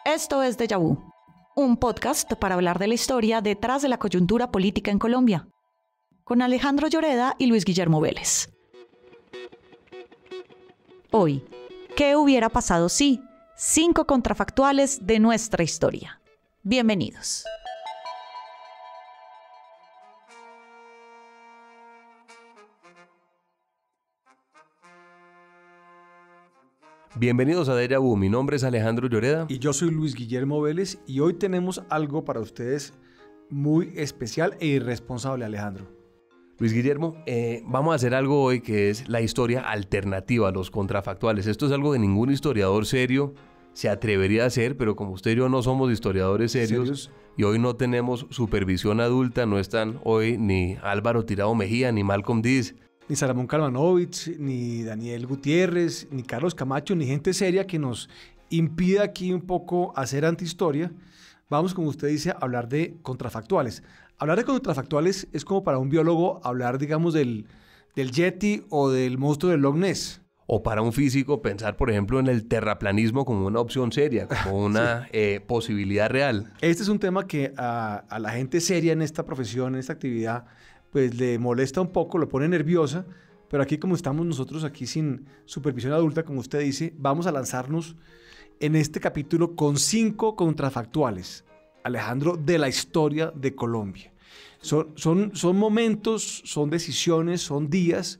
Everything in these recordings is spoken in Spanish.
Esto es Déjà Vu, un podcast para hablar de la historia detrás de la coyuntura política en Colombia, con Alejandro Lloreda y Luis Guillermo Vélez. Hoy, ¿qué hubiera pasado si? 5 contrafactuales de nuestra historia. Bienvenidos. Bienvenidos a Déjà Vu, mi nombre es Alejandro Lloreda. Y yo soy Luis Guillermo Vélez y hoy tenemos algo para ustedes muy especial e irresponsable, Alejandro. Luis Guillermo, vamos a hacer algo hoy que es la historia alternativa a los contrafactuales. Esto es algo que ningún historiador serio se atrevería a hacer, pero como usted y yo no somos historiadores serios y hoy no tenemos supervisión adulta, no están hoy ni Álvaro Tirado Mejía ni Malcolm Diz, Ni Salomón Kalmanovich, ni Daniel Gutiérrez, ni Carlos Camacho, ni gente seria que nos impida aquí un poco hacer antihistoria. Vamos, como usted dice, a hablar de contrafactuales. Hablar de contrafactuales es como para un biólogo hablar, digamos, del Yeti o del monstruo del Loch Ness. o para un físico pensar, por ejemplo, en el terraplanismo como una opción seria, como una posibilidad real. Este es un tema que a la gente seria en esta profesión, en esta actividad, pues le molesta un poco, lo pone nerviosa, pero aquí como estamos nosotros aquí sin supervisión adulta, como usted dice, vamos a lanzarnos en este capítulo con 5 contrafactuales, Alejandro, de la historia de Colombia. Son momentos, son decisiones, son días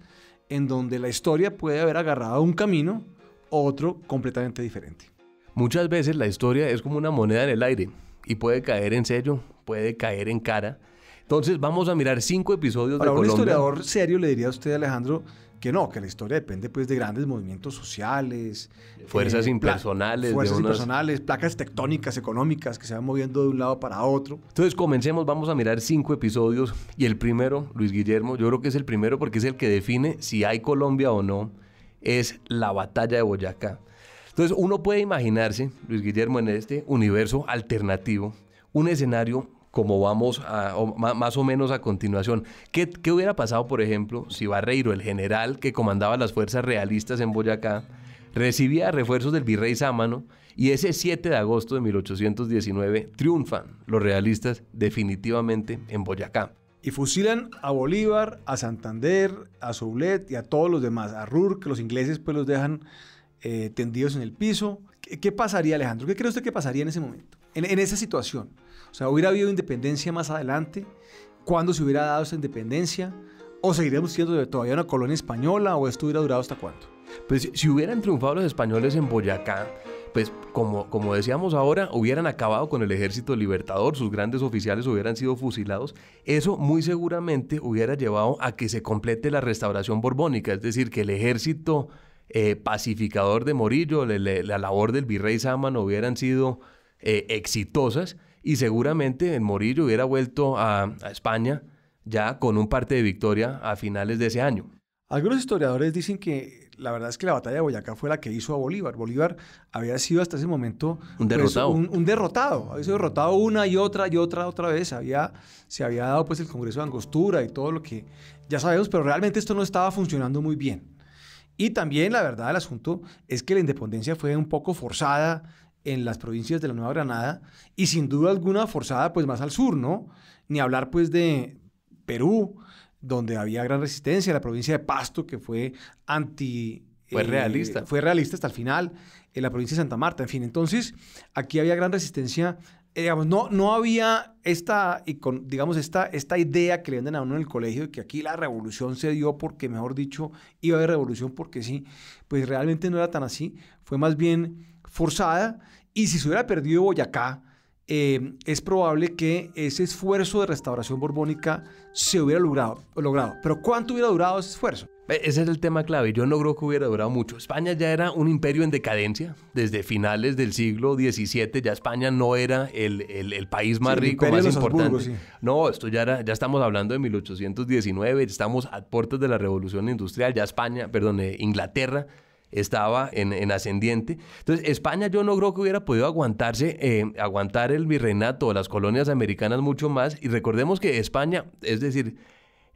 en donde la historia puede haber agarrado un camino o otro completamente diferente. Muchas veces la historia es como una moneda en el aire y puede caer en sello, puede caer en cara. Entonces vamos a mirar 5 episodios de Colombia. Para un historiador serio le diría a usted, Alejandro, que no, que la historia depende pues de grandes movimientos sociales, fuerzas impersonales, placas tectónicas, económicas que se van moviendo de un lado para otro. Entonces comencemos, vamos a mirar 5 episodios y el primero, Luis Guillermo, yo creo que es el primero porque es el que define si hay Colombia o no, es la batalla de Boyacá. Entonces uno puede imaginarse, Luis Guillermo, en este universo alternativo, un escenario como vamos más o menos a continuación. ¿Qué hubiera pasado, por ejemplo, si Barreiro, el general que comandaba las fuerzas realistas en Boyacá, recibía refuerzos del virrey Sámano y ese 7 de agosto de 1819 triunfan los realistas definitivamente en Boyacá? Y fusilan a Bolívar, a Santander, a Soulet y a todos los demás, a Ruhr, que los ingleses pues los dejan tendidos en el piso. ¿Qué pasaría, Alejandro? ¿Qué cree usted que pasaría en ese momento, en esa situación? O sea, ¿hubiera habido independencia más adelante? ¿Cuándo se hubiera dado esa independencia? ¿O seguiríamos siendo todavía una colonia española? ¿O esto hubiera durado hasta cuándo? Pues si hubieran triunfado los españoles en Boyacá, pues como decíamos ahora, hubieran acabado con el ejército libertador, sus grandes oficiales hubieran sido fusilados. Eso muy seguramente hubiera llevado a que se complete la restauración borbónica, es decir, que el ejército pacificador de Morillo, la labor del virrey Sámano hubieran sido exitosas y seguramente en Morillo hubiera vuelto a España ya con un parte de victoria a finales de ese año. Algunos historiadores dicen que la verdad es que la batalla de Boyacá fue la que hizo a Bolívar. Bolívar había sido hasta ese momento un derrotado. Pues, un derrotado. Había sido derrotado una y otra vez. Se había dado pues el Congreso de Angostura y todo lo que ya sabemos, pero realmente esto no estaba funcionando muy bien. Y también la verdad del asunto es que la independencia fue un poco forzada en las provincias de la Nueva Granada y sin duda alguna forzada pues más al sur, ¿no? Ni hablar pues de Perú, donde había gran resistencia, la provincia de Pasto que fue realista. Fue realista hasta el final, en la provincia de Santa Marta, en fin. Entonces, aquí había gran resistencia, digamos, no había esta idea que le venden a uno en el colegio de que aquí la revolución se dio porque, mejor dicho, iba a haber revolución porque sí, pues realmente no era tan así, fue más bien forzada, y si se hubiera perdido Boyacá, es probable que ese esfuerzo de restauración borbónica se hubiera logrado. Pero ¿cuánto hubiera durado ese esfuerzo? Ese es el tema clave. Yo no creo que hubiera durado mucho. España ya era un imperio en decadencia. Desde finales del siglo XVII ya España no era el país más rico, más importante. Habsburgo, sí. No, esto ya estamos hablando de 1819, estamos a puertas de la Revolución Industrial. Ya Inglaterra estaba en ascendiente. Entonces, España yo no creo que hubiera podido aguantar el virreinato o las colonias americanas mucho más. Y recordemos que España, es decir,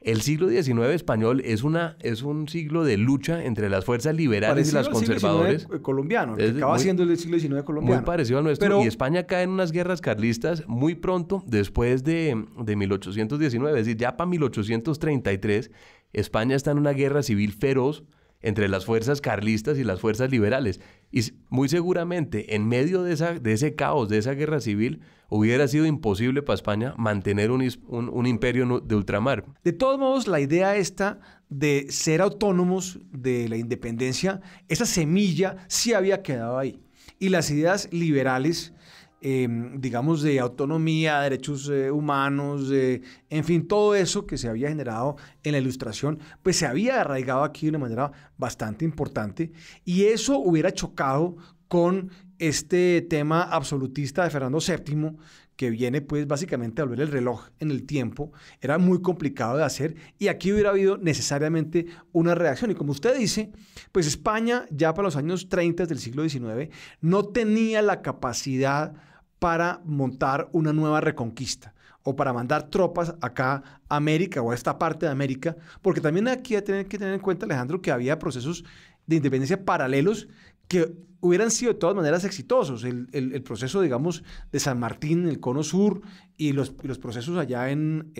El siglo XIX español es un siglo de lucha entre las fuerzas liberales y las conservadoras. Siglo XIX colombiano, que acaba siendo el siglo XIX colombiano. Muy parecido al nuestro. Y España cae en unas guerras carlistas muy pronto después de 1819. Es decir, ya para 1833, España está en una guerra civil feroz entre las fuerzas carlistas y las fuerzas liberales. Y muy seguramente, en medio de ese caos, de esa guerra civil, hubiera sido imposible para España mantener un imperio de ultramar. De todos modos, la idea esta de ser autónomos de la independencia, esa semilla sí había quedado ahí. Y las ideas liberales, digamos, de autonomía, derechos humanos, en fin, todo eso que se había generado en la Ilustración, pues se había arraigado aquí de una manera bastante importante, y eso hubiera chocado con este tema absolutista de Fernando VII, que viene pues básicamente a volver el reloj en el tiempo. Era muy complicado de hacer, y aquí hubiera habido necesariamente una reacción. Y como usted dice, pues España ya para los años 30 del siglo XIX no tenía la capacidad para montar una nueva reconquista o para mandar tropas acá a América o a esta parte de América, porque también aquí hay que tener en cuenta, Alejandro, que había procesos de independencia paralelos que hubieran sido de todas maneras exitosos. El proceso, digamos, de San Martín en el Cono Sur y los procesos allá en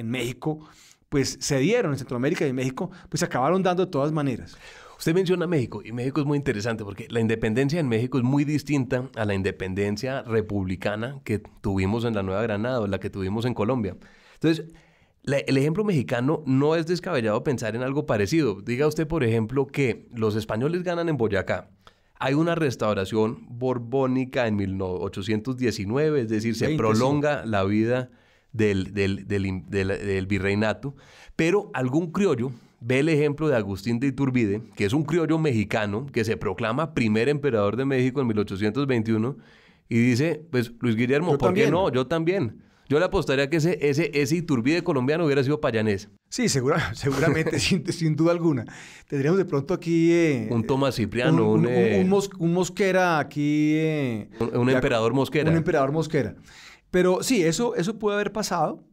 México, pues se dieron en Centroamérica y en México, pues se acabaron dando de todas maneras. Usted menciona México, y México es muy interesante porque la independencia en México es muy distinta a la independencia republicana que tuvimos en la Nueva Granada o la que tuvimos en Colombia. Entonces, el ejemplo mexicano no es descabellado pensar en algo parecido. Diga usted, por ejemplo, que los españoles ganan en Boyacá. Hay una restauración borbónica en 1819, es decir, se prolonga la vida del virreinato, pero algún criollo ve el ejemplo de Agustín de Iturbide, que es un criollo mexicano que se proclama primer emperador de México en 1821 y dice, pues Luis Guillermo, ¿por qué no? Yo también. Yo le apostaría que ese Iturbide colombiano hubiera sido payanés. Sí, seguramente, sin duda alguna. Tendríamos de pronto aquí... un Tomás Cipriano, un Mosquera aquí... un emperador Mosquera. Un emperador Mosquera. Pero sí, eso puede haber pasado.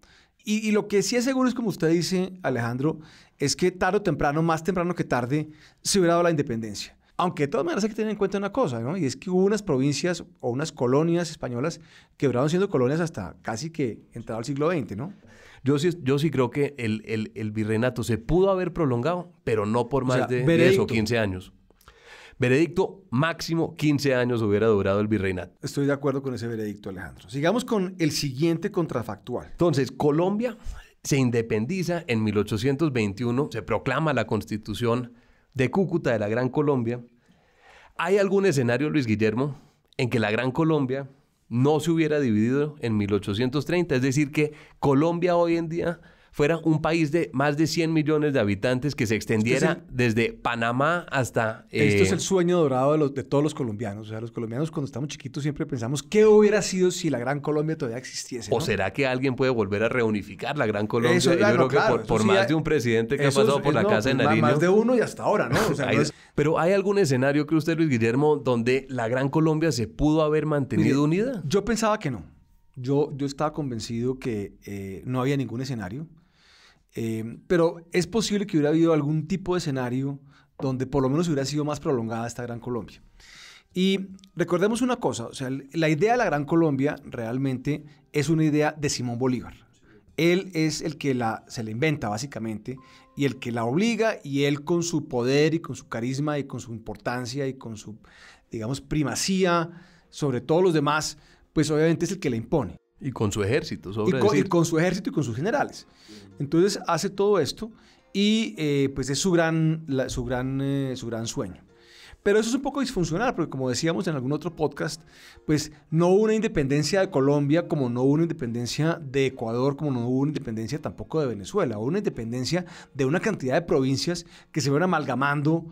Y lo que sí es seguro es, como usted dice, Alejandro, es que tarde o temprano, más temprano que tarde, se hubiera dado la independencia. Aunque de todas maneras hay que tener en cuenta una cosa, ¿no? Y es que hubo unas provincias o unas colonias españolas que duraron siendo colonias hasta casi que entrado al siglo XX, ¿no? Yo sí creo que el virreinato se pudo haber prolongado, pero no por más de 10 o 15 años. Veredicto máximo 15 años hubiera durado el virreinato. Estoy de acuerdo con ese veredicto, Alejandro. Sigamos con el siguiente contrafactual. Entonces, Colombia se independiza en 1821, se proclama la Constitución de Cúcuta de la Gran Colombia. ¿Hay algún escenario, Luis Guillermo, en que la Gran Colombia no se hubiera dividido en 1830? Es decir, que Colombia hoy en día fuera un país de más de 100 millones de habitantes que se extendiera desde Panamá hasta... Esto es el sueño dorado de todos los colombianos. O sea, los colombianos cuando estamos chiquitos siempre pensamos qué hubiera sido si la Gran Colombia todavía existiese, ¿no? ¿O será que alguien puede volver a reunificar la Gran Colombia? Eso, yo creo que por más de un presidente que ha pasado por la Casa de Nariño... Más de uno y hasta ahora, ¿no? O sea, Pero ¿hay algún escenario, cree usted, Luis Guillermo, donde la Gran Colombia se pudo haber mantenido unida? Yo pensaba que no. Yo estaba convencido que no había ningún escenario. Pero es posible que hubiera habido algún tipo de escenario donde por lo menos hubiera sido más prolongada esta Gran Colombia. Y recordemos una cosa, o sea, la idea de la Gran Colombia realmente es una idea de Simón Bolívar. Él es el que se la inventa básicamente y el que la obliga, y él con su poder y con su carisma y con su importancia y con su, digamos, primacía sobre todos los demás, pues obviamente es el que la impone. Y con su ejército, y con su ejército y con sus generales. Entonces hace todo esto y pues es su gran sueño. Pero eso es un poco disfuncional, porque como decíamos en algún otro podcast, pues no hubo una independencia de Colombia, como no hubo una independencia de Ecuador, como no hubo una independencia tampoco de Venezuela. Hubo una independencia de una cantidad de provincias que se fueron amalgamando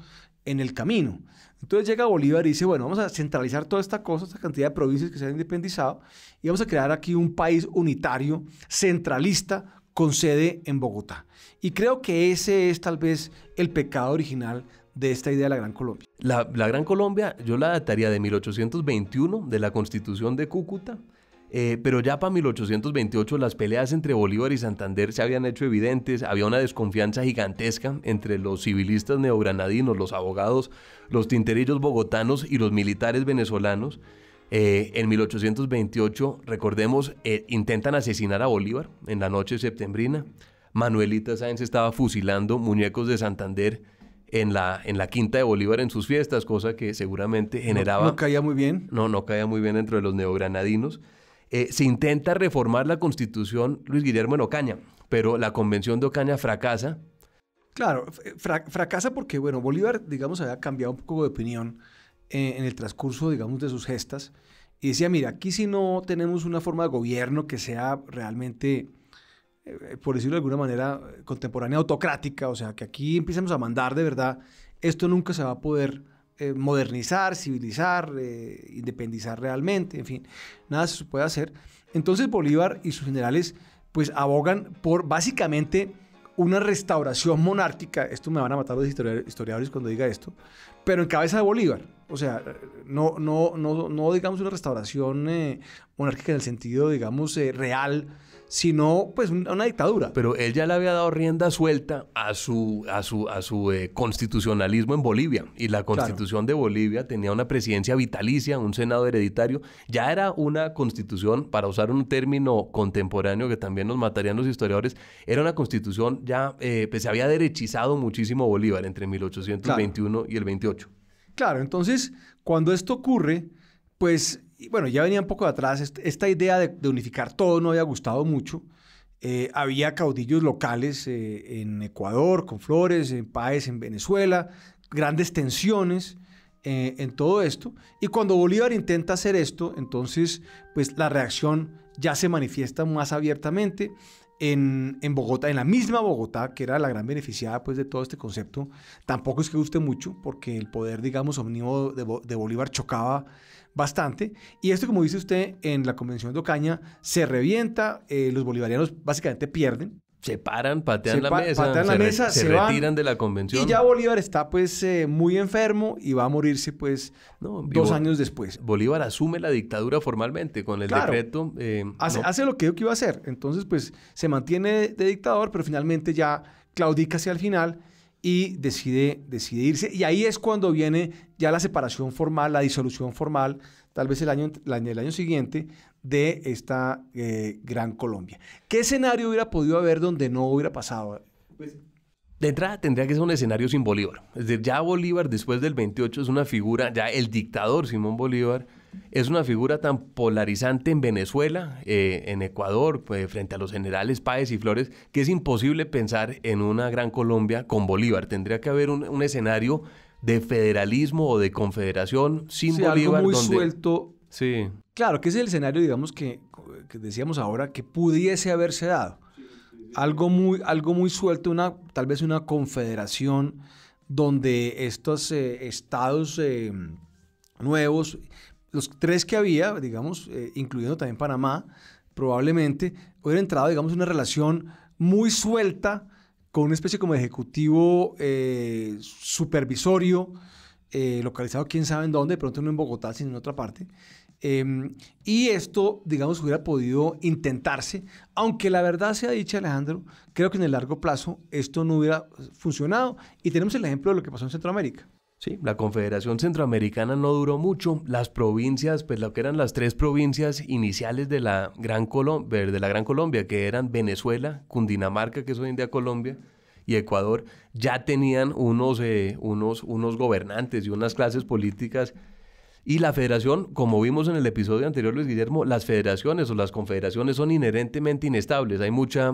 en el camino. Entonces llega Bolívar y dice, bueno, vamos a centralizar toda esta cosa, esta cantidad de provincias que se han independizado, y vamos a crear aquí un país unitario, centralista, con sede en Bogotá. Y creo que ese es tal vez el pecado original de esta idea de la Gran Colombia. La Gran Colombia yo la dataría de 1821, de la Constitución de Cúcuta, Pero ya para 1828 las peleas entre Bolívar y Santander se habían hecho evidentes, había una desconfianza gigantesca entre los civilistas neogranadinos, los abogados, los tinterillos bogotanos y los militares venezolanos. En 1828, recordemos, intentan asesinar a Bolívar en la noche septembrina. Manuelita Sáenz estaba fusilando muñecos de Santander en la quinta de Bolívar en sus fiestas, cosa que seguramente generaba... No caía muy bien. No caía muy bien dentro de los neogranadinos. Se intenta reformar la Constitución, Luis Guillermo, en Ocaña, pero la Convención de Ocaña fracasa. Claro, fracasa porque, bueno, Bolívar, digamos, había cambiado un poco de opinión en el transcurso, digamos, de sus gestas, y decía, mira, aquí si no tenemos una forma de gobierno que sea realmente, por decirlo de alguna manera, contemporánea, autocrática, o sea, que aquí empecemos a mandar de verdad, esto nunca se va a poder modernizar, civilizar, independizar realmente, en fin, nada se puede hacer. Entonces Bolívar y sus generales pues abogan por básicamente una restauración monárquica. Esto me van a matar los historiadores cuando diga esto, pero en cabeza de Bolívar. O sea, no digamos una restauración monárquica en el sentido, digamos, real, sino pues una dictadura. Pero él ya le había dado rienda suelta a su constitucionalismo en Bolivia, y la Constitución de Bolivia tenía una presidencia vitalicia, un senado hereditario. Ya era una constitución, para usar un término contemporáneo que también nos matarían los historiadores, era una constitución ya, pues se había derechizado muchísimo Bolívar entre 1821 y el 28. Claro, entonces cuando esto ocurre, pues bueno, ya venía un poco de atrás, esta idea de unificar todo no había gustado mucho. Había caudillos locales en Ecuador, con Flores, en Páez, en Venezuela, grandes tensiones en todo esto. Y cuando Bolívar intenta hacer esto, entonces pues la reacción ya se manifiesta más abiertamente. En Bogotá, en la misma Bogotá, que era la gran beneficiada pues, de todo este concepto, tampoco es que guste mucho, porque el poder, digamos, omnímodo de Bolívar chocaba bastante. Y esto, como dice usted, en la Convención de Ocaña se revienta, los bolivarianos básicamente pierden. Se paran, patean la mesa, se retiran de la convención. Y ya Bolívar está pues muy enfermo y va a morirse pues 2 años después. Bolívar asume la dictadura formalmente con el decreto. Hace lo que dijo que iba a hacer. Entonces pues se mantiene de dictador, pero finalmente ya claudica hacia el final y decide irse. Y ahí es cuando viene ya la separación formal, la disolución formal, tal vez el año siguiente, de esta Gran Colombia. ¿Qué escenario hubiera podido haber donde no hubiera pasado? Pues, de entrada tendría que ser un escenario sin Bolívar. Es decir, ya Bolívar después del 28 es una figura, ya el dictador Simón Bolívar es una figura tan polarizante en Venezuela, en Ecuador, pues, frente a los generales Páez y Flores, que es imposible pensar en una Gran Colombia con Bolívar. Tendría que haber un escenario de federalismo o de confederación sin Bolívar. Algo muy suelto. Sí. Claro, que es el escenario, digamos, que decíamos ahora, que pudiese haberse dado. Algo muy suelto, tal vez una confederación donde estos estados nuevos, los 3 que había, digamos, incluyendo también Panamá, probablemente hubiera entrado, digamos, una relación muy suelta con una especie como de ejecutivo supervisorio, localizado quién sabe en dónde, de pronto no en Bogotá, sino en otra parte. Y esto, digamos, hubiera podido intentarse, aunque la verdad sea dicha, Alejandro, creo que en el largo plazo esto no hubiera funcionado. Y tenemos el ejemplo de lo que pasó en Centroamérica. Sí, la Confederación Centroamericana no duró mucho. Las provincias, pues lo que eran las 3 provincias iniciales de la Gran Colombia, que eran Venezuela, Cundinamarca, que es hoy en día Colombia, y Ecuador, ya tenían unos gobernantes y unas clases políticas. Y la federación, como vimos en el episodio anterior, Luis Guillermo, las federaciones o las confederaciones son inherentemente inestables. Hay mucha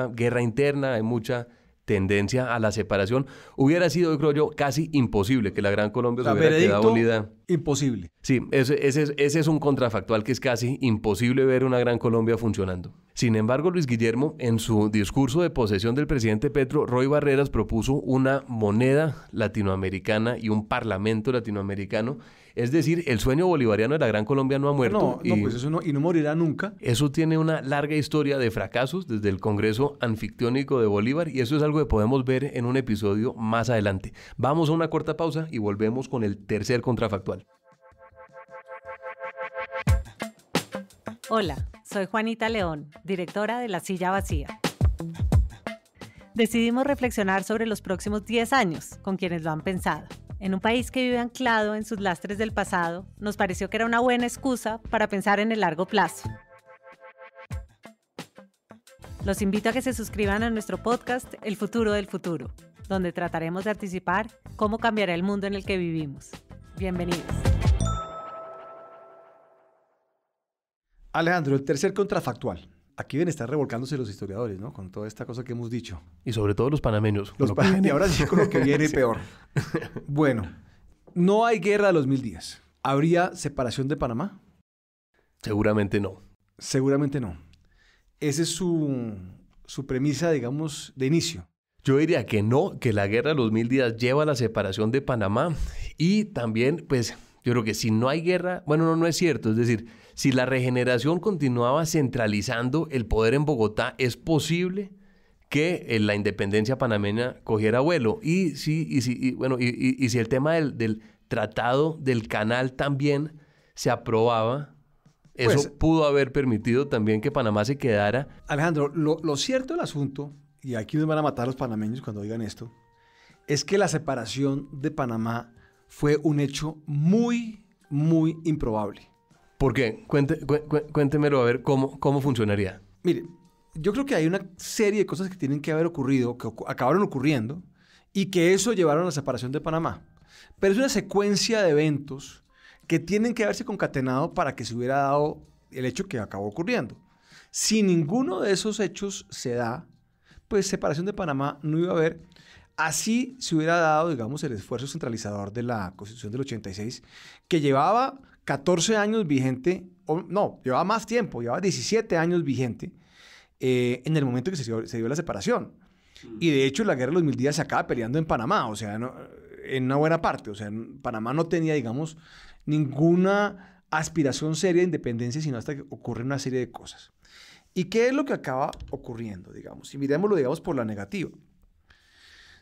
guerra interna, hay mucha tendencia a la separación. Hubiera sido, creo yo, casi imposible que la Gran Colombia se hubiera quedado unida. Imposible. Sí, ese es un contrafactual, que es casi imposible ver una Gran Colombia funcionando. Sin embargo, Luis Guillermo, en su discurso de posesión del presidente Petro, Roy Barreras propuso una moneda latinoamericana y un parlamento latinoamericano. Es decir, el sueño bolivariano de la Gran Colombia no ha muerto. Pues eso no morirá nunca. Eso tiene una larga historia de fracasos desde el Congreso Anfictiónico de Bolívar, y eso es algo que podemos ver en un episodio más adelante. Vamos a una corta pausa y volvemos con el tercer contrafactual. Hola, soy Juanita León, directora de La Silla Vacía. Decidimos reflexionar sobre los próximos 10 años con quienes lo han pensado. En un país que vive anclado en sus lastres del pasado, nos pareció que era una buena excusa para pensar en el largo plazo. Los invito a que se suscriban a nuestro podcast El Futuro del Futuro, donde trataremos de anticipar cómo cambiará el mundo en el que vivimos. Bienvenidos. Alejandro, el tercer contrafactual. Aquí deben estar revolcándose los historiadores, ¿no? Con toda esta cosa que hemos dicho. Y sobre todo los panameños. Y ahora sí con lo que viene peor. Bueno, no hay guerra de los 1000 días. ¿Habría separación de Panamá? Seguramente no. Seguramente no. Esa es su premisa, digamos, de inicio. Yo diría que no, que la guerra de los 1000 días lleva a la separación de Panamá. Y también, pues, yo creo que si no hay guerra, bueno, no es cierto. Es decir, si la regeneración continuaba centralizando el poder en Bogotá, es posible que la independencia panameña cogiera vuelo. Y si el tema del tratado del canal también se aprobaba, eso Pues, pudo haber permitido también que Panamá se quedara. Alejandro, lo cierto del asunto, y aquí nos van a matar los panameños cuando oigan esto, es que la separación de Panamá fue un hecho muy, muy improbable. ¿Por qué? Cuéntemelo a ver cómo funcionaría. Mire, yo creo que hay una serie de cosas que tienen que haber ocurrido, que acabaron ocurriendo, y que eso llevaron a la separación de Panamá. Pero es una secuencia de eventos que tienen que haberse concatenado para que se hubiera dado el hecho que acabó ocurriendo. Si ninguno de esos hechos se da, pues separación de Panamá no iba a haber. Así se hubiera dado, digamos, el esfuerzo centralizador de la Constitución del 86, que llevaba 14 años vigente, llevaba más tiempo, llevaba 17 años vigente en el momento que se dio la separación. Y de hecho la guerra de los 1000 días se acaba peleando en Panamá, o sea, en una buena parte. O sea, Panamá no tenía, digamos, ninguna aspiración seria de independencia, sino hasta que ocurre una serie de cosas. ¿Y qué es lo que acaba ocurriendo, digamos? Y miremoslo, digamos, por la negativa.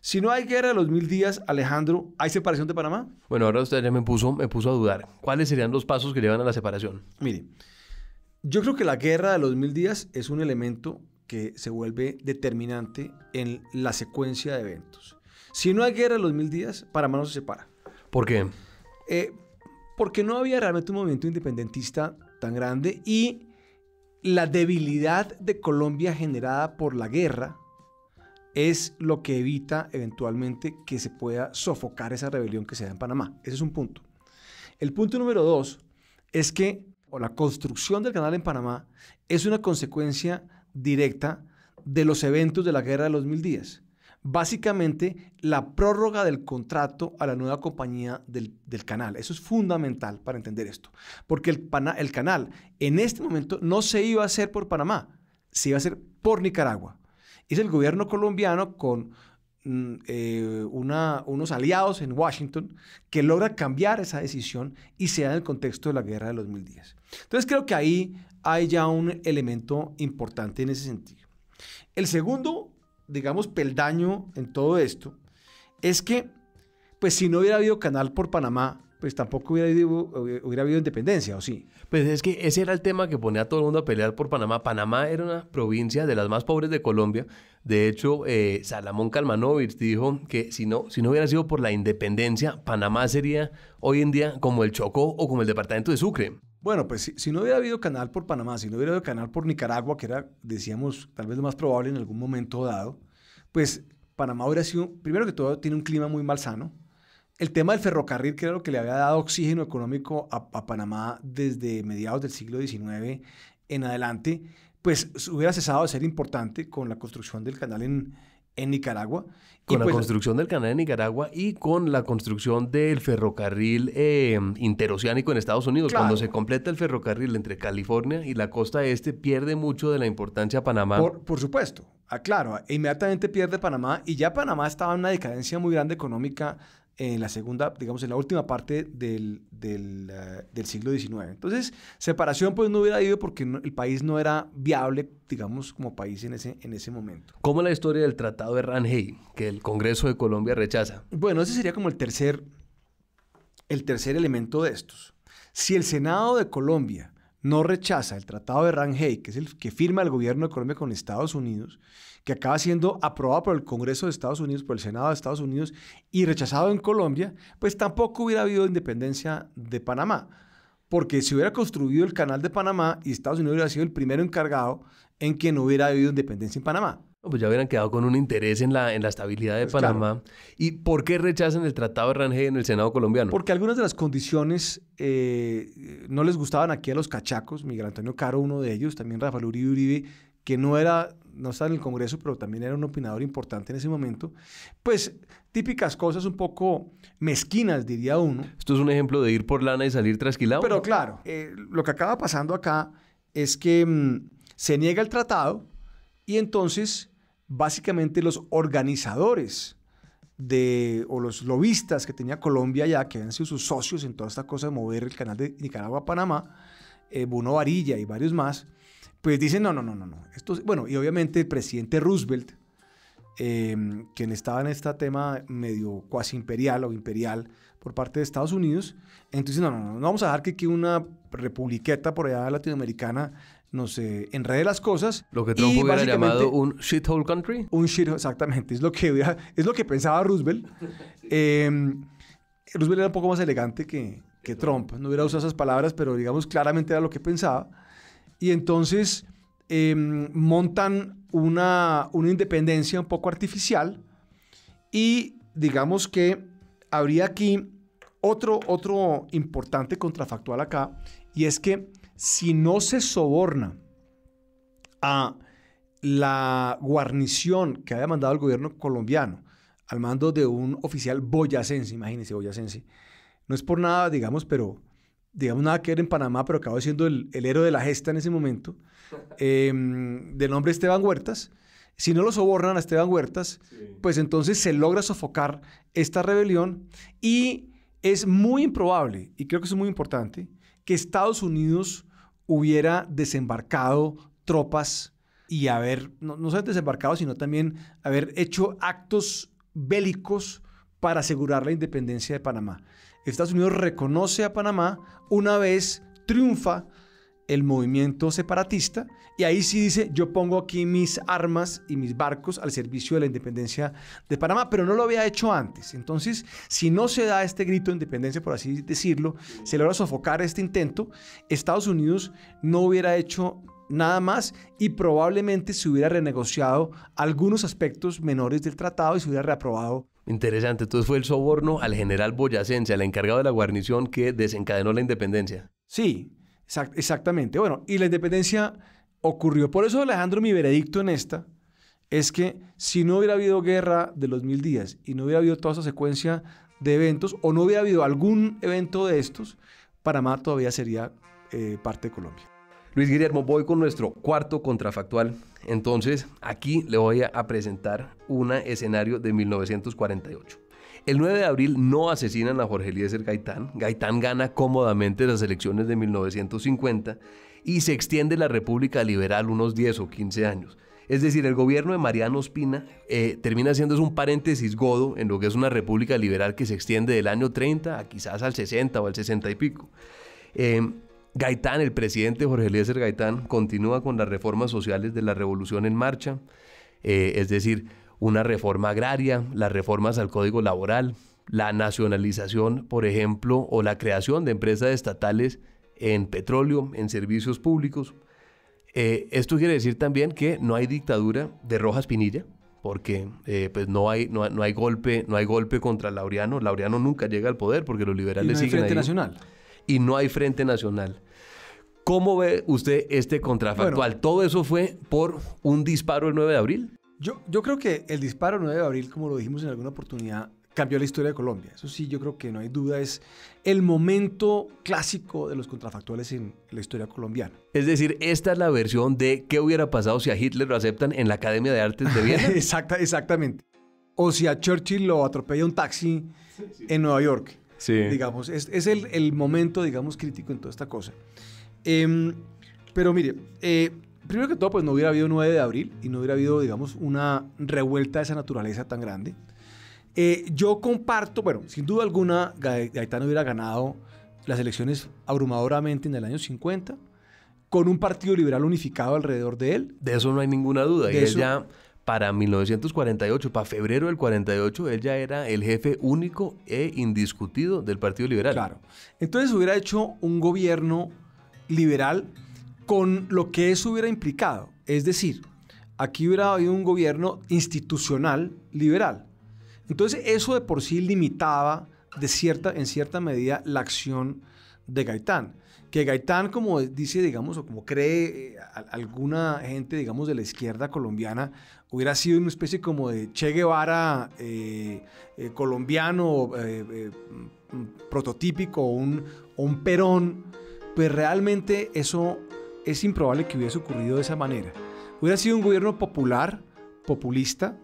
Si no hay guerra de los 1000 días, Alejandro, ¿hay separación de Panamá? Bueno, ahora usted ya me puso a dudar. ¿Cuáles serían los pasos que llevan a la separación? Mire, yo creo que la guerra de los 1000 días es un elemento que se vuelve determinante en la secuencia de eventos. Si no hay guerra de los 1000 días, Panamá no se separa. ¿Por qué? Porque no había realmente un movimiento independentista tan grande y la debilidad de Colombia generada por la guerra es lo que evita eventualmente que se pueda sofocar esa rebelión que se da en Panamá. Ese es un punto. El punto número 2 es que la construcción del canal en Panamá es una consecuencia directa de los eventos de la guerra de los 1000 días. Básicamente, la prórroga del contrato a la nueva compañía del canal. Eso es fundamental para entender esto. Porque el canal en este momento no se iba a hacer por Panamá, se iba a hacer por Nicaragua. Es el gobierno colombiano con unos aliados en Washington que logra cambiar esa decisión y se da en el contexto de la guerra de los 1000 días. Entonces creo que ahí hay ya un elemento importante en ese sentido. El segundo, digamos, peldaño en todo esto es que, pues si no hubiera habido canal por Panamá, pues tampoco hubiera habido independencia, ¿o sí? Pues es que ese era el tema que ponía a todo el mundo a pelear por Panamá. Panamá era una provincia de las más pobres de Colombia. De hecho, Salomón Kalmanovich dijo que si no hubiera sido por la independencia, Panamá sería hoy en día como el Chocó o como el departamento de Sucre. Bueno, pues si no hubiera habido canal por Panamá, si no hubiera habido canal por Nicaragua, que era, decíamos, tal vez lo más probable en algún momento dado, pues Panamá hubiera sido, primero que todo, tiene un clima muy malsano. El tema del ferrocarril, que era lo que le había dado oxígeno económico a Panamá desde mediados del siglo XIX en adelante, pues hubiera cesado de ser importante con la construcción del canal en Nicaragua. Con la construcción del canal en Nicaragua y con la construcción del ferrocarril interoceánico en Estados Unidos. Claro. Cuando se completa el ferrocarril entre California y la costa este, pierde mucho de la importancia Panamá. Por supuesto. Claro, inmediatamente pierde Panamá y ya Panamá estaba en una decadencia muy grande económica en la segunda, digamos, en la última parte del siglo XIX. Entonces, separación pues no hubiera ido porque el país no era viable, digamos, como país en ese momento. ¿Cómo es la historia del Tratado de Ranjey, que el Congreso de Colombia rechaza? Bueno, ese sería como el tercer elemento de estos. Si el Senado de Colombia no rechaza el Tratado de Rangel, que es el que firma el gobierno de Colombia con Estados Unidos, que acaba siendo aprobado por el Congreso de Estados Unidos, por el Senado de Estados Unidos y rechazado en Colombia, pues tampoco hubiera habido independencia de Panamá. Porque si hubiera construido el canal de Panamá y Estados Unidos hubiera sido el primero encargado en que no hubiera habido independencia en Panamá. Pues ya hubieran quedado con un interés en la estabilidad de Panamá. Claro. ¿Y por qué rechazan el Tratado de Rangel en el Senado colombiano? Porque algunas de las condiciones no les gustaban aquí a los cachacos. Miguel Antonio Caro, uno de ellos, también Rafael Uribe, que no estaba en el Congreso, pero también era un opinador importante en ese momento. Pues típicas cosas un poco mezquinas, diría uno. ¿Esto es un ejemplo de ir por lana y salir trasquilado? Pero claro, lo que acaba pasando acá es que se niega el tratado y entonces básicamente los organizadores o los lobistas que tenía Colombia ya, que habían sido sus socios en toda esta cosa de mover el canal de Nicaragua a Panamá, Bruno Varilla y varios más, pues dicen no. Bueno, y obviamente el presidente Roosevelt, quien estaba en este tema medio cuasi imperial o imperial por parte de Estados Unidos, entonces no vamos a dejar que una republiqueta por allá latinoamericana nos enrede las cosas. Lo que Trump hubiera llamado un shithole country. Un shithole, exactamente. Es lo que pensaba Roosevelt. Roosevelt era un poco más elegante que Trump. No hubiera usado esas palabras, pero digamos claramente era lo que pensaba. Y entonces montan una independencia un poco artificial y digamos que habría aquí otro importante contrafactual acá, y es que si no se soborna a la guarnición que había mandado el gobierno colombiano al mando de un oficial boyacense, imagínense, boyacense, no es por nada, pero nada que ver en Panamá, pero acabó siendo el héroe de la gesta en ese momento, de nombre Esteban Huertas. Si no lo sobornan a Esteban Huertas, pues entonces se logra sofocar esta rebelión y es muy improbable, y creo que eso es muy importante, que Estados Unidos hubiera desembarcado tropas y no solo desembarcado, sino también haber hecho actos bélicos para asegurar la independencia de Panamá. Estados Unidos reconoce a Panamá una vez triunfa el movimiento separatista y ahí sí dice, yo pongo aquí mis armas y mis barcos al servicio de la independencia de Panamá, pero no lo había hecho antes. Entonces, si no se da este grito de independencia, por así decirlo, se logra sofocar este intento, Estados Unidos no hubiera hecho nada más y probablemente se hubiera renegociado algunos aspectos menores del tratado y se hubiera reaprobado. Interesante. Entonces fue el soborno al general boyacense, al encargado de la guarnición, que desencadenó la independencia. Sí, exactamente. Bueno, y la independencia ocurrió. Por eso, Alejandro, mi veredicto en esta es que si no hubiera habido guerra de los 1000 días y no hubiera habido toda esa secuencia de eventos o no hubiera habido algún evento de estos, Panamá todavía sería parte de Colombia. Luis Guillermo, voy con nuestro cuarto contrafactual. Entonces, aquí le voy a presentar un escenario de 1948. El 9 de abril no asesinan a Jorge Eliezer Gaitán. Gaitán gana cómodamente las elecciones de 1950 y se extiende la República Liberal unos 10 o 15 años. Es decir, el gobierno de Mariano Ospina termina siendo un paréntesis godo en lo que es una República Liberal que se extiende del año 30 a quizás al 60 o al 60 y pico. Gaitán, el presidente Jorge Eliezer Gaitán, continúa con las reformas sociales de la Revolución en marcha, es decir, una reforma agraria, las reformas al Código Laboral, la nacionalización, por ejemplo, o la creación de empresas estatales en petróleo, en servicios públicos. Esto quiere decir también que no hay dictadura de Rojas Pinilla, porque pues no hay golpe contra Laureano. Laureano nunca llega al poder porque los liberales siguen ahí. Y no hay Frente Nacional. Y no hay Frente Nacional. ¿Cómo ve usted este contrafactual? Bueno, ¿todo eso fue por un disparo el 9 de abril? Yo creo que el disparo el 9 de abril, como lo dijimos en alguna oportunidad, cambió la historia de Colombia. Eso sí, yo creo que no hay duda, es el momento clásico de los contrafactuales en la historia colombiana. Es decir, esta es la versión de qué hubiera pasado si a Hitler lo aceptan en la Academia de Artes de Viena. Exactamente. O si a Churchill lo atropella un taxi en Nueva York. Sí. Digamos, es el momento, digamos, crítico en toda esta cosa. Pero mire, primero que todo, pues no hubiera habido 9 de abril y no hubiera habido, digamos, una revuelta de esa naturaleza tan grande. Yo comparto, bueno, sin duda alguna, Gaitán hubiera ganado las elecciones abrumadoramente en el año 50. con un partido liberal unificado alrededor de él. De eso no hay ninguna duda. Y De él eso- ya, para 1948, para febrero del 48, él ya era el jefe único e indiscutido del Partido Liberal. Claro. Entonces hubiera hecho un gobierno liberal con lo que eso hubiera implicado. Es decir, aquí hubiera habido un gobierno institucional liberal. Entonces eso de por sí limitaba en cierta medida la acción de Gaitán. Que Gaitán, como dice, digamos, o como cree alguna gente, digamos, de la izquierda colombiana, hubiera sido una especie como de Che Guevara colombiano, prototípico, o un Perón. Pues realmente eso es improbable que hubiese ocurrido de esa manera. Hubiera sido un gobierno popular, populista,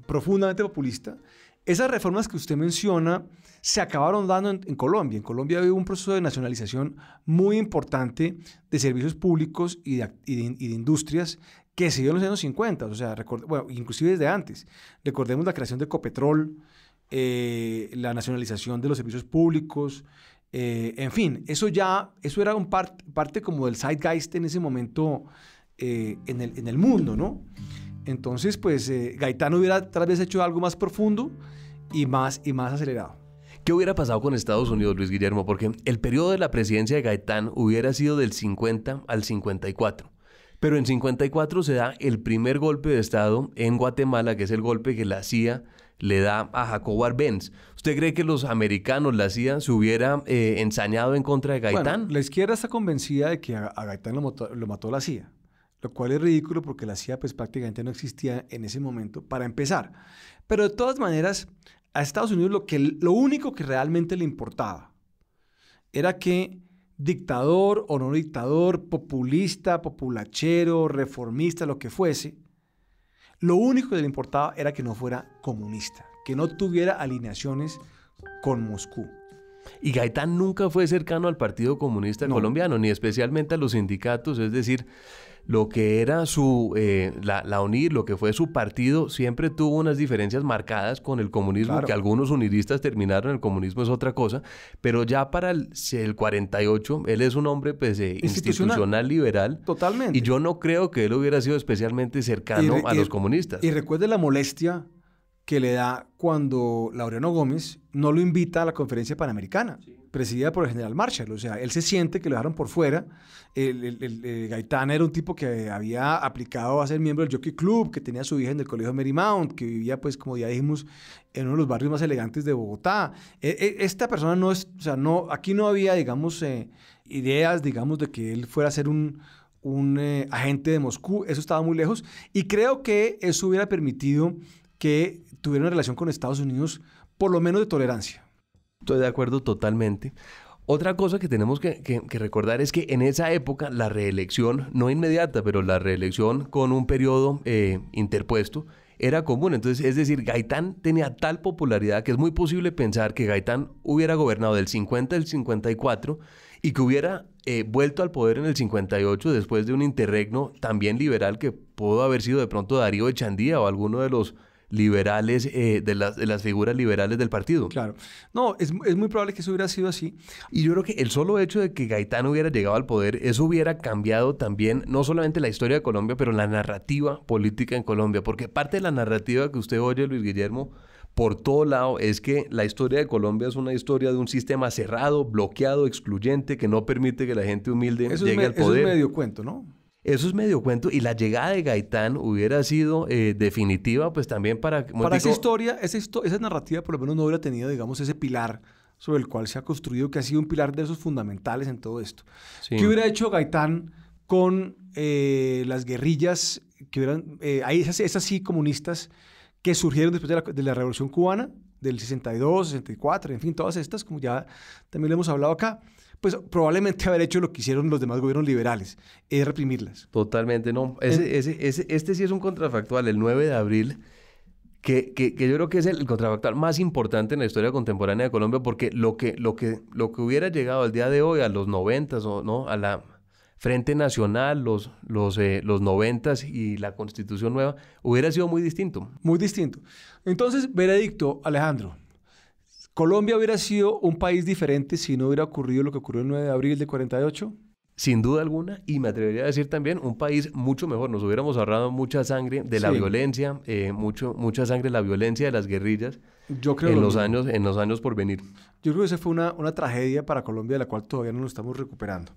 profundamente populista. Esas reformas que usted menciona se acabaron dando en Colombia. En Colombia hubo un proceso de nacionalización muy importante de servicios públicos y de industrias que se dio en los años 50, o sea, inclusive desde antes. Recordemos la creación de Ecopetrol, la nacionalización de los servicios públicos, en fin, eso era parte como del zeitgeist en ese momento en el mundo, ¿no? Entonces, pues, Gaitán hubiera tal vez hecho algo más profundo y más acelerado. ¿Qué hubiera pasado con Estados Unidos, Luis Guillermo? Porque el periodo de la presidencia de Gaitán hubiera sido del 50 al 54. Pero en 54 se da el primer golpe de Estado en Guatemala, que es el golpe que la CIA le da a Jacobo Arbenz. ¿Usted cree que los americanos, la CIA, se hubiera ensañado en contra de Gaitán? Bueno, la izquierda está convencida de que a Gaitán lo mató la CIA, lo cual es ridículo porque la CIA pues prácticamente no existía en ese momento para empezar. Pero de todas maneras, a Estados Unidos lo único que realmente le importaba era que dictador o no dictador, populista, populachero, reformista, lo que fuese, lo único que le importaba era que no fuera comunista, que no tuviera alineaciones con Moscú. Y Gaitán nunca fue cercano al Partido Comunista Colombiano, ni especialmente a los sindicatos, es decir, lo que era la UNIR, lo que fue su partido, siempre tuvo unas diferencias marcadas con el comunismo, Claro. que algunos uniristas terminaron, el comunismo es otra cosa, pero ya para el 48, él es un hombre pues, institucional liberal. Totalmente. Y yo no creo que él hubiera sido especialmente cercano a los comunistas. Y recuerde la molestia que le da cuando Laureano Gómez no lo invita a la conferencia panamericana, presidida por el general Marshall. O sea, él se siente que lo dejaron por fuera. Gaitán era un tipo que había aplicado a ser miembro del Jockey Club, que tenía a su hija en el colegio Marymount, que vivía, pues, como ya dijimos, en uno de los barrios más elegantes de Bogotá. Esta persona no es, o sea, aquí no había, digamos, ideas, digamos, de que él fuera a ser un agente de Moscú. Eso estaba muy lejos. Y creo que eso hubiera permitido que tuviera una relación con Estados Unidos, por lo menos de tolerancia. Estoy de acuerdo totalmente. Otra cosa que tenemos que recordar es que en esa época la reelección, no inmediata, pero la reelección con un periodo interpuesto era común. Entonces, es decir, Gaitán tenía tal popularidad que es muy posible pensar que Gaitán hubiera gobernado del 50 al 54 y que hubiera vuelto al poder en el 58 después de un interregno también liberal que pudo haber sido de pronto Darío Echandía o alguno de los liberales, de las figuras liberales del partido. Claro. No, es muy probable que eso hubiera sido así. Y yo creo que el solo hecho de que Gaitán hubiera llegado al poder, eso hubiera cambiado también, no solamente la historia de Colombia, pero la narrativa política en Colombia. Porque parte de la narrativa que usted oye, Luis Guillermo, por todo lado, es que la historia de Colombia es una historia de un sistema cerrado, bloqueado, excluyente, que no permite que la gente humilde llegue al poder. Eso es medio cuento, ¿no? Eso es medio cuento, y la llegada de Gaitán hubiera sido definitiva, pues también para esa historia, esa narrativa por lo menos no hubiera tenido, digamos, ese pilar sobre el cual se ha construido, que ha sido un pilar de esos fundamentales en todo esto. Sí. ¿Qué hubiera hecho Gaitán con las guerrillas, que hubieran, esas sí comunistas que surgieron después de la Revolución Cubana, del 62, 64, en fin, todas estas, como ya también lo hemos hablado acá? Pues probablemente haber hecho lo que hicieron los demás gobiernos liberales, es reprimirlas. Totalmente, no. Este sí es un contrafactual, el 9 de abril, que yo creo que es el contrafactual más importante en la historia contemporánea de Colombia, porque lo que hubiera llegado al día de hoy, a los 90s, ¿no? A la Frente Nacional, los 90s y la Constitución Nueva, hubiera sido muy distinto. Muy distinto. Entonces, veredicto, Alejandro. ¿Colombia hubiera sido un país diferente si no hubiera ocurrido lo que ocurrió el 9 de abril de 48? sin duda alguna, y me atrevería a decir también, un país mucho mejor. Nos hubiéramos ahorrado mucha sangre de la violencia, mucha sangre de la violencia de las guerrillas Yo creo en los años por venir. Yo creo que esa fue una tragedia para Colombia de la cual todavía no nos estamos recuperando.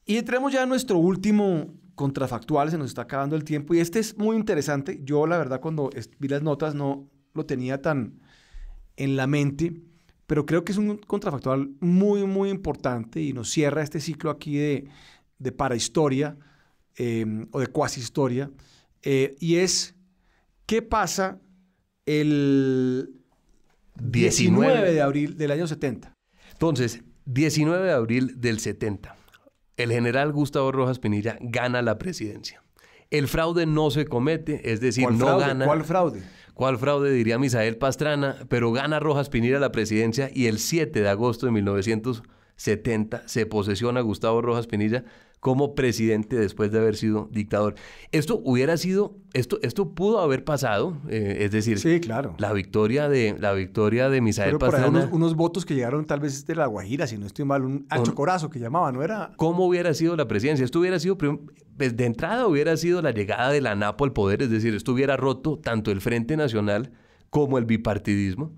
Y entremos ya a nuestro último contrafactual, se nos está acabando el tiempo, y este es muy interesante. Yo, la verdad, cuando vi las notas no lo tenía tan en la mente, pero creo que es un contrafactual muy, muy importante y nos cierra este ciclo aquí de parahistoria o de cuasihistoria, y es ¿qué pasa el 19 de abril del año 70? Entonces, 19 de abril del 70, el general Gustavo Rojas Pinilla gana la presidencia. El fraude no se comete, es decir, no gana. ¿Cuál fraude? ¿Cuál fraude? Diría Misael Pastrana, pero gana Rojas Pinilla la presidencia y el 7 de agosto de 1970 se posesiona Gustavo Rojas Pinilla como presidente después de haber sido dictador. Esto pudo haber pasado, es decir, sí, claro, la victoria de Misael Pastrana. Pero por unos votos que llegaron tal vez de La Guajira, si no estoy mal, un chocorazo que llamaba, ¿no era? ¿Cómo hubiera sido la presidencia? Esto hubiera sido, pues, de entrada hubiera sido la llegada de la ANAPO al poder, es decir, esto hubiera roto tanto el Frente Nacional como el bipartidismo.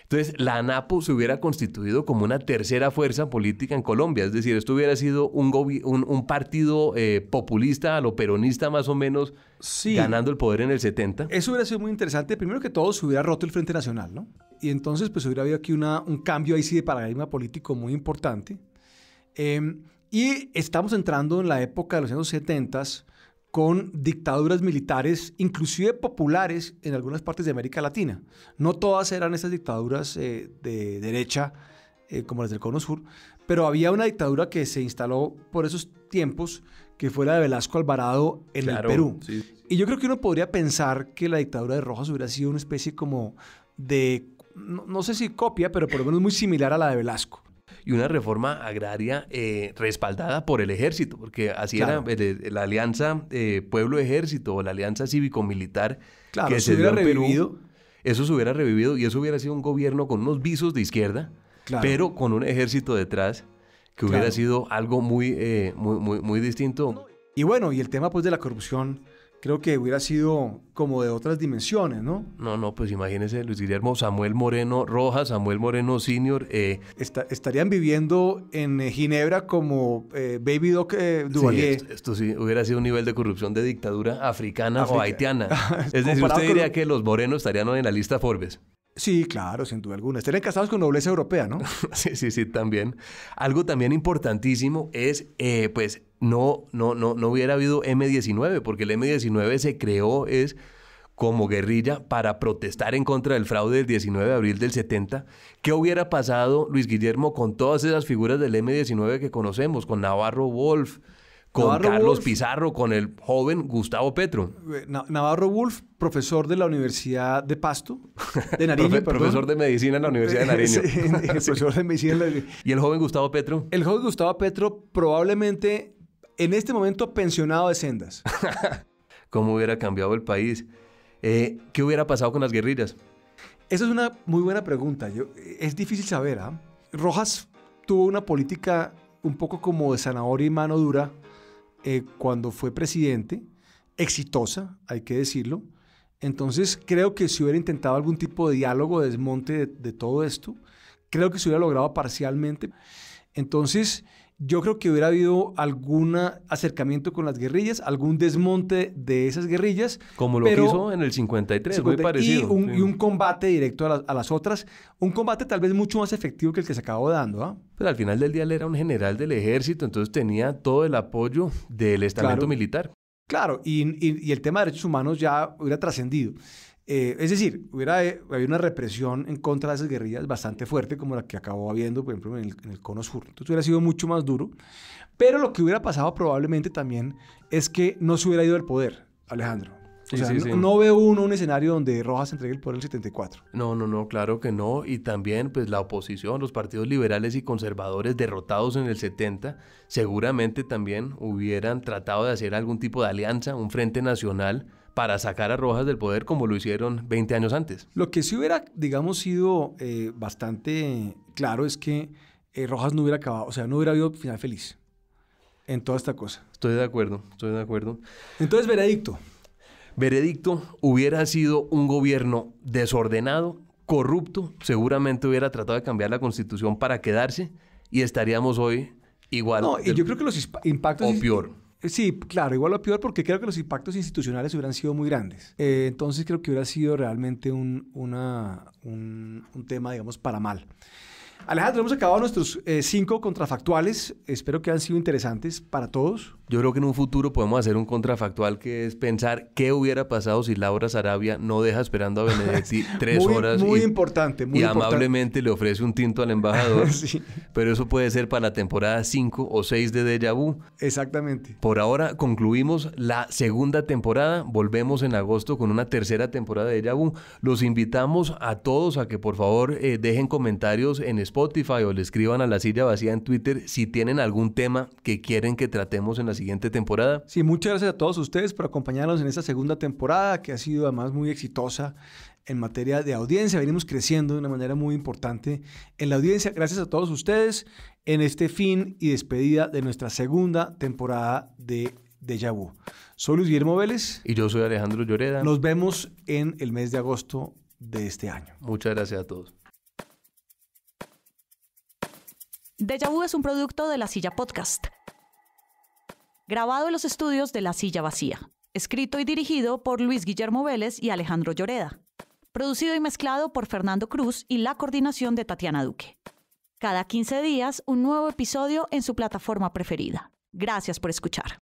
Entonces, la ANAPO se hubiera constituido como una tercera fuerza política en Colombia. Es decir, esto hubiera sido un partido populista a lo peronista más o menos, sí, ganando el poder en el 70. Eso hubiera sido muy interesante. Primero que todo, se hubiera roto el Frente Nacional, ¿no? Y entonces, pues, hubiera habido aquí un cambio ahí sí de paradigma político muy importante. Y estamos entrando en la época de los años 70 con dictaduras militares, inclusive populares, en algunas partes de América Latina. No todas eran esas dictaduras de derecha, como las del Cono Sur, pero había una dictadura que se instaló por esos tiempos, que fue la de Velasco Alvarado en el Perú. Sí. Y yo creo que uno podría pensar que la dictadura de Rojas hubiera sido una especie como de, no sé si copia, pero por lo menos muy similar a la de Velasco. Y una reforma agraria respaldada por el ejército, porque así era la alianza pueblo-ejército o la alianza cívico-militar que se dio en Perú. Eso se hubiera revivido y eso hubiera sido un gobierno con unos visos de izquierda, pero con un ejército detrás que hubiera sido algo muy distinto. Y bueno, y el tema pues de la corrupción creo que hubiera sido como de otras dimensiones, ¿no? No, pues imagínese, Luis Guillermo, Samuel Moreno Rojas, Samuel Moreno Senior. Estarían viviendo en Ginebra como Baby Doc Duvalier. Sí, esto sí hubiera sido un nivel de corrupción de dictadura africana o haitiana. Es decir, usted diría que los morenos estarían en la lista Forbes. Sí, claro, sin duda alguna. Estarían casados con nobleza europea, ¿no? Sí, también. Algo también importantísimo es, pues, no hubiera habido M-19, porque el M-19 se creó como guerrilla para protestar en contra del fraude del 19 de abril del 70. ¿Qué hubiera pasado, Luis Guillermo, con todas esas figuras del M-19 que conocemos? Con Navarro Wolf, con Carlos Pizarro, con el joven Gustavo Petro. Navarro Wolf, profesor de la Universidad de Pasto, de Nariño. Profesor de medicina en la Universidad de Nariño. Profesor de medicina. ¿Y el joven Gustavo Petro? El joven Gustavo Petro probablemente en este momento pensionado de sendas. ¿Cómo hubiera cambiado el país? ¿Qué hubiera pasado con las guerrillas? Esa es una muy buena pregunta. Es difícil saber. Rojas tuvo una política un poco como de zanahoria y mano dura cuando fue presidente, exitosa, hay que decirlo. Entonces creo que si hubiera intentado algún tipo de diálogo, de desmonte de todo esto, creo que se hubiera logrado parcialmente. Entonces yo creo que hubiera habido algún acercamiento con las guerrillas, algún desmonte de esas guerrillas. Como lo que hizo en el 53, muy parecido. Y un combate directo a las otras. Un combate tal vez mucho más efectivo que el que se acabó dando. Pero al final del día él era un general del ejército, entonces tenía todo el apoyo del estamento militar. Claro, y el tema de derechos humanos ya hubiera trascendido. Es decir, había una represión en contra de esas guerrillas bastante fuerte, como la que acabó habiendo, por ejemplo, en el Cono Sur. Entonces hubiera sido mucho más duro. Pero lo que hubiera pasado probablemente también es que no se hubiera ido al poder, Alejandro. No veo un escenario donde Rojas entregue el poder en el 74. No, claro que no. Y también, pues, la oposición, los partidos liberales y conservadores derrotados en el 70, seguramente también hubieran tratado de hacer algún tipo de alianza, un frente nacional, para sacar a Rojas del poder como lo hicieron 20 años antes. Lo que sí hubiera, digamos, sido bastante claro es que Rojas no hubiera acabado, o sea, no hubiera habido final feliz. en toda esta cosa. Estoy de acuerdo. Entonces, veredicto. Veredicto, hubiera sido un gobierno desordenado, corrupto, seguramente hubiera tratado de cambiar la Constitución para quedarse y estaríamos hoy igual. No, y yo creo que los impactos... O peor. Sí, claro, igual o peor, porque creo que los impactos institucionales hubieran sido muy grandes. Entonces creo que hubiera sido realmente un tema, digamos, para mal. Alejandro, hemos acabado nuestros 5 contrafactuales. Espero que hayan sido interesantes para todos. Yo creo que en un futuro podemos hacer un contrafactual que es pensar qué hubiera pasado si Laura Sarabia no deja esperando a Benedetti 3 horas muy importante, muy importante. Amablemente le ofrece un tinto al embajador. Sí. Pero eso puede ser para la temporada 5 o 6 de Déjà Vu. Exactamente. Por ahora concluimos la segunda temporada. Volvemos en agosto con una tercera temporada de Déjà Vu. Los invitamos a todos a que por favor dejen comentarios en Spotify o le escriban a La Silla Vacía en Twitter si tienen algún tema que quieren que tratemos en la siguiente temporada. Sí, muchas gracias a todos ustedes por acompañarnos en esta segunda temporada que ha sido además muy exitosa en materia de audiencia. Venimos creciendo de una manera muy importante en la audiencia. Gracias a todos ustedes en este fin y despedida de nuestra segunda temporada de Déjà Vu. Soy Luis Guillermo Vélez. Y yo soy Alejandro Lloreda. Nos vemos en el mes de agosto de este año. Muchas gracias a todos. Déjà Vu es un producto de La Silla Podcast. Grabado en los estudios de La Silla Vacía. Escrito y dirigido por Luis Guillermo Vélez y Alejandro Lloreda. Producido y mezclado por Fernando Cruz y la coordinación de Tatiana Duque. Cada 15 días, un nuevo episodio en su plataforma preferida. Gracias por escuchar.